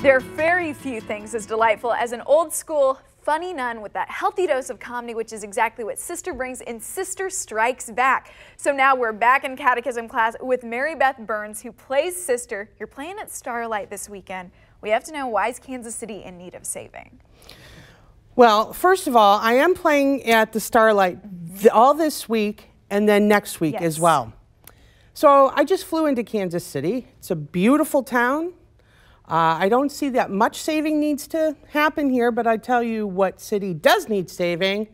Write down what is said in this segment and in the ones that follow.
There are very few things as delightful as an old school, funny nun with that healthy dose of comedy, which is exactly what Sister brings in Sister Strikes Back. So now we're back in catechism class with Mary Beth Burns, who plays Sister. You're playing at Starlight this weekend. We have to know, why is Kansas City in need of saving? Well, first of all, I am playing at the Starlight all this week and then next week as well. So I just flew into Kansas City. It's a beautiful town. I don't see that much saving needs to happen here, but I tell you what city does need saving: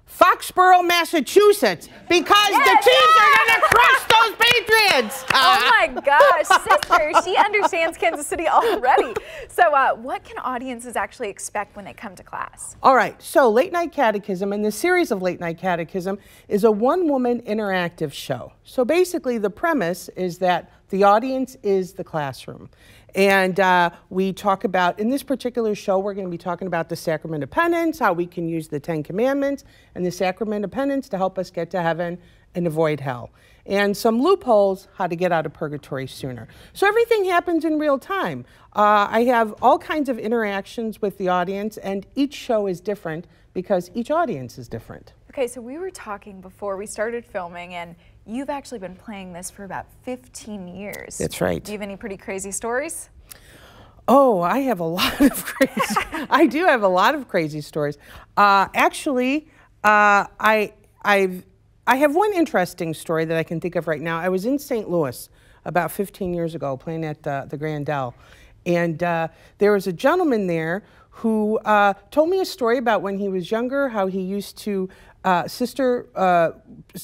Foxborough, Massachusetts, because the Chiefs are going to crush those Patriots. Oh my gosh, Sister, she understands Kansas City already. So what can audiences actually expect when they come to class? All right, so Late Night Catechism, and the series of Late Night Catechism is a one-woman interactive show. So basically the premise is that the audience is the classroom. And we talk about, in this particular show, we're going to be talking about the Sacrament of Penance, how we can use the 10 Commandments and the Sacrament of Penance to help us get to heaven and avoid hell. And some loopholes, how to get out of purgatory sooner. So everything happens in real time. I have all kinds of interactions with the audience, and each show is different because each audience is different. Okay, so we were talking before we started filming, and you've actually been playing this for about 15 years. That's right. Do you have any pretty crazy stories? Oh, I have a lot of crazy, I do have a lot of crazy stories. Actually, I have one interesting story that I can think of right now. I was in St. Louis about 15 years ago playing at the Grand L, and there was a gentleman there who told me a story about when he was younger, how he used to, Sister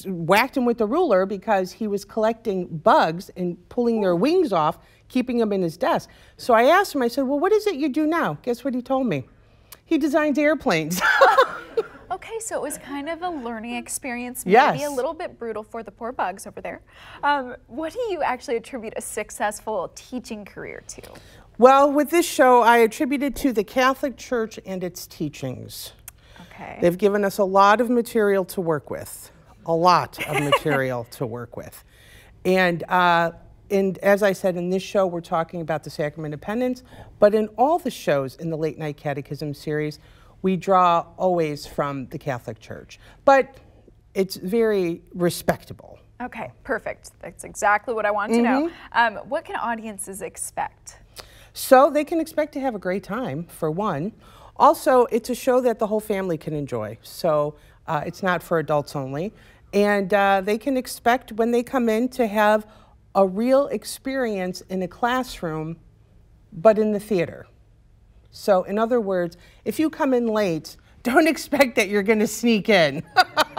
whacked him with a ruler because he was collecting bugs and pulling their wings off, keeping them in his desk. So I asked him, I said, well, what is it you do now? Guess what he told me? He designs airplanes. Okay, so it was kind of a learning experience, maybe Yes. a little bit brutal for the poor bugs over there. What do you actually attribute a successful teaching career to? Well, with this show, I attribute it to the Catholic Church and its teachings. Okay. They've given us a lot of material to work with, a lot of material to work with. And as I said, in this show, we're talking about the Sacrament of Penance, but in all the shows in the Late Night Catechism series, we draw always from the Catholic Church. But it's very respectable. Okay, perfect. That's exactly what I want to know. What can audiences expect? So they can expect to have a great time, for one. Also, it's a show that the whole family can enjoy. So it's not for adults only. And they can expect when they come in to have a real experience in a classroom, but in the theater. So in other words, if you come in late, don't expect that you're going to sneak in.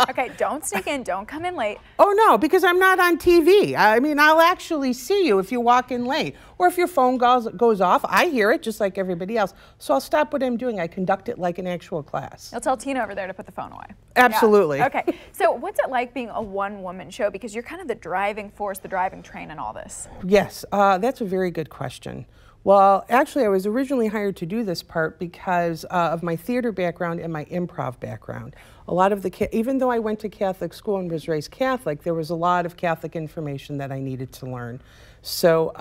Okay, don't sneak in, don't come in late. Oh no, because I'm not on TV. I mean, I'll actually see you if you walk in late. Or if your phone goes off, I hear it just like everybody else. So I'll stop what I'm doing. I conduct it like an actual class. You'll tell Tina over there to put the phone away. Absolutely. Yeah. Okay, so what's it like being a one-woman show? Because you're kind of the driving force, the driving train in all this. Yes, that's a very good question. Well, actually, I was originally hired to do this part because of my theater background and my improv background. A lot of even though I went to Catholic school and was raised Catholic, there was a lot of Catholic information that I needed to learn. So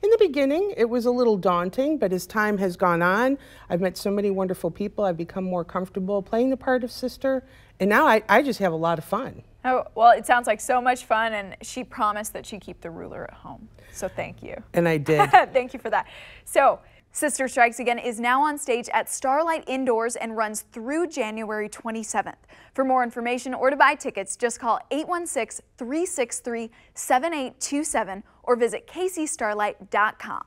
in the beginning, it was a little daunting, but as time has gone on, I've met so many wonderful people. I've become more comfortable playing the part of Sister, and now I just have a lot of fun. Oh, well, it sounds like so much fun, and she promised that she'd keep the ruler at home. So thank you. And I did. Thank you for that. So Sister Strikes Again is now on stage at Starlight Indoors and runs through January 27th. For more information or to buy tickets, just call 816-363-7827 or visit kcstarlight.com.